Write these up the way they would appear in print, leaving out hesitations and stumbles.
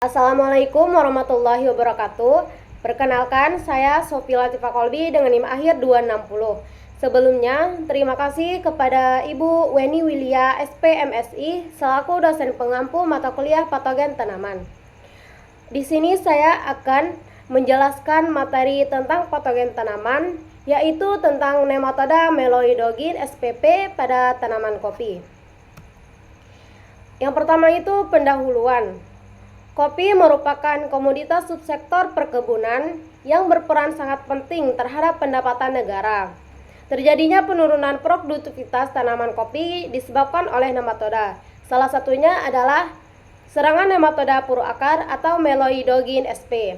Assalamualaikum warahmatullahi wabarakatuh. Perkenalkan, saya Sofi Latifah Kolbi dengan NIM akhir 260. Sebelumnya, terima kasih kepada Ibu Weni Wilia SPMSI selaku dosen pengampu mata kuliah patogen tanaman. Di sini saya akan menjelaskan materi tentang patogen tanaman, yaitu tentang Nematoda meloidogin SPP pada tanaman kopi. Yang pertama itu pendahuluan. Kopi merupakan komoditas subsektor perkebunan yang berperan sangat penting terhadap pendapatan negara. Terjadinya penurunan produktivitas tanaman kopi disebabkan oleh nematoda. Salah satunya adalah serangan nematoda puru akar atau meloidogin SP,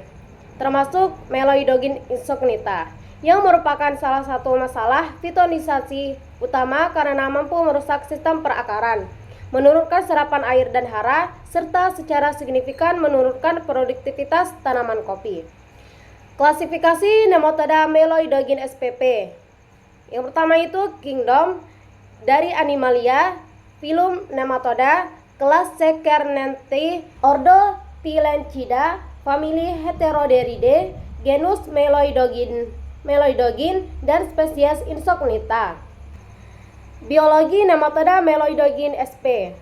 termasuk meloidogin incognita, yang merupakan salah satu masalah fitonisasi utama karena mampu merusak sistem perakaran, menurunkan serapan air dan hara, serta secara signifikan menurunkan produktivitas tanaman kopi. Klasifikasi Nematoda meloidogin SPP. Yang pertama itu kingdom dari Animalia, filum Nematoda, kelas Secernente, ordo Tilenchida, famili Heteroderidae, genus meloidogin dan spesies Incognita. Biologi Nematoda meloidogin SP.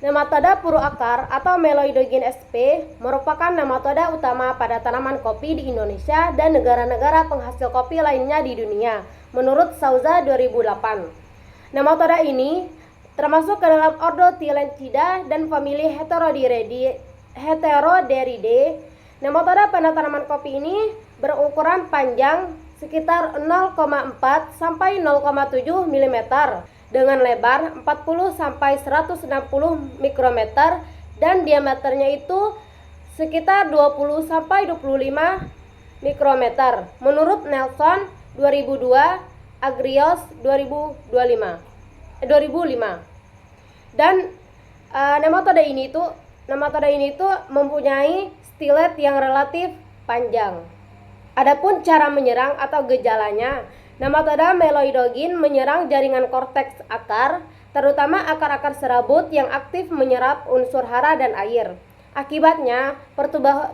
Nematoda puru akar atau meloidogin SP merupakan nematoda utama pada tanaman kopi di Indonesia dan negara-negara penghasil kopi lainnya di dunia, menurut Souza 2008. Nematoda ini termasuk ke dalam ordo Tilenchida dan famili Heteroderidae. Nematoda pada tanaman kopi ini berukuran panjang sekitar 0,4 sampai 0,7 mm dengan lebar 40 sampai 160 mikrometer dan diameternya itu sekitar 20 sampai 25 mikrometer menurut Nelson 2002, Agrios 2005. Dan nematoda ini itu mempunyai stilet yang relatif panjang. Adapun cara menyerang atau gejalanya, Nematoda meloidogin menyerang jaringan korteks akar, terutama akar-akar serabut yang aktif menyerap unsur hara dan air. Akibatnya,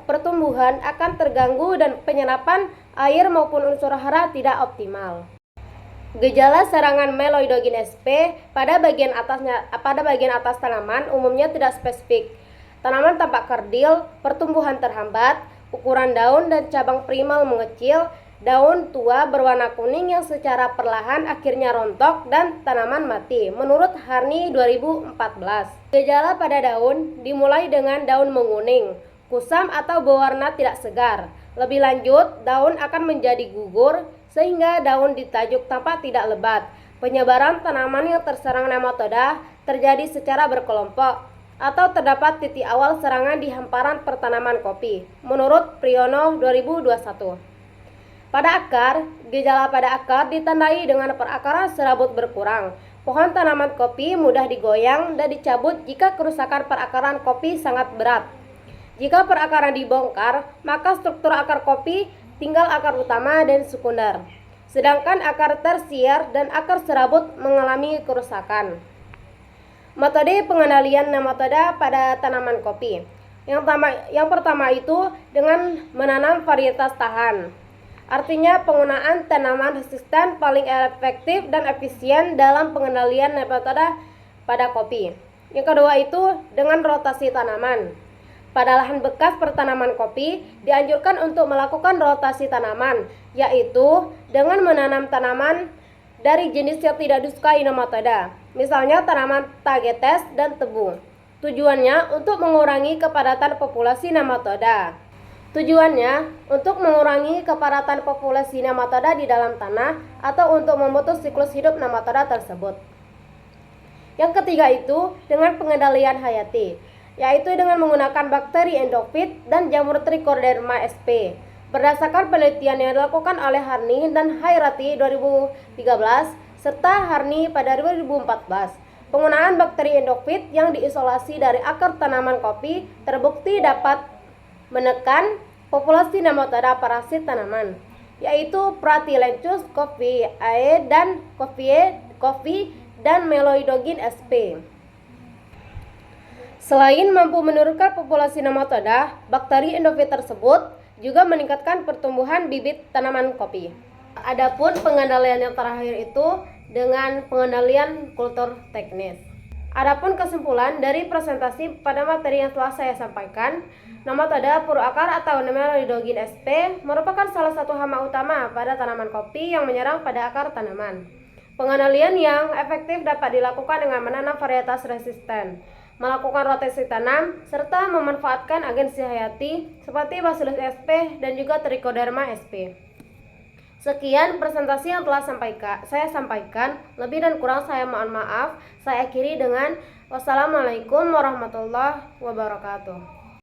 pertumbuhan akan terganggu dan penyerapan air maupun unsur hara tidak optimal. Gejala serangan meloidogin SP pada bagian atas tanaman umumnya tidak spesifik. Tanaman tampak kerdil, pertumbuhan terhambat, ukuran daun dan cabang primal mengecil, daun tua berwarna kuning yang secara perlahan akhirnya rontok dan tanaman mati, menurut Harni 2014. Gejala pada daun dimulai dengan daun menguning, kusam atau berwarna tidak segar. Lebih lanjut, daun akan menjadi gugur sehingga daun di tajuk tampak tidak lebat. Penyebaran tanaman yang terserang nematoda terjadi secara berkelompok atau terdapat titik awal serangan di hamparan pertanaman kopi, menurut Priyono 2021. Pada akar, gejala pada akar ditandai dengan perakaran serabut berkurang. Pohon tanaman kopi mudah digoyang dan dicabut jika kerusakan perakaran kopi sangat berat. Jika perakaran dibongkar, maka struktur akar kopi tinggal akar utama dan sekunder. Sedangkan akar tersier dan akar serabut mengalami kerusakan. Metode pengendalian nematoda pada tanaman kopi. Yang pertama itu dengan menanam varietas tahan. Artinya penggunaan tanaman resisten paling efektif dan efisien dalam pengendalian nematoda pada kopi. Yang kedua itu dengan rotasi tanaman. Pada lahan bekas pertanaman kopi dianjurkan untuk melakukan rotasi tanaman, yaitu dengan menanam tanaman dari jenis yang tidak disukai nematoda, misalnya tanaman tagetes dan tebu. Tujuannya untuk mengurangi kepadatan populasi nematoda. Di dalam tanah atau untuk memutus siklus hidup nematoda tersebut. Yang ketiga itu dengan pengendalian hayati, yaitu dengan menggunakan bakteri endofit dan jamur Trichoderma sp. Berdasarkan penelitian yang dilakukan oleh Harni dan Hairati 2013 serta Harni pada 2014, penggunaan bakteri endofit yang diisolasi dari akar tanaman kopi terbukti dapat menekan populasi nematoda parasit tanaman, yaitu Pratylenchus coffeae dan meloidogin sp. Selain mampu menurunkan populasi nematoda, bakteri endofit tersebut juga meningkatkan pertumbuhan bibit tanaman kopi. Adapun pengendalian yang terakhir itu dengan pengendalian kultur teknis. Adapun kesimpulan dari presentasi pada materi yang telah saya sampaikan, nematoda puru akar atau Nematoidogin sp merupakan salah satu hama utama pada tanaman kopi yang menyerang pada akar tanaman. Pengendalian yang efektif dapat dilakukan dengan menanam varietas resisten, melakukan rotasi tanam, serta memanfaatkan agensi hayati seperti Bacillus sp dan juga Trichoderma sp. Sekian presentasi yang telah saya sampaikan. Lebih dan kurang saya mohon maaf. Saya akhiri dengan wassalamualaikum warahmatullahi wabarakatuh.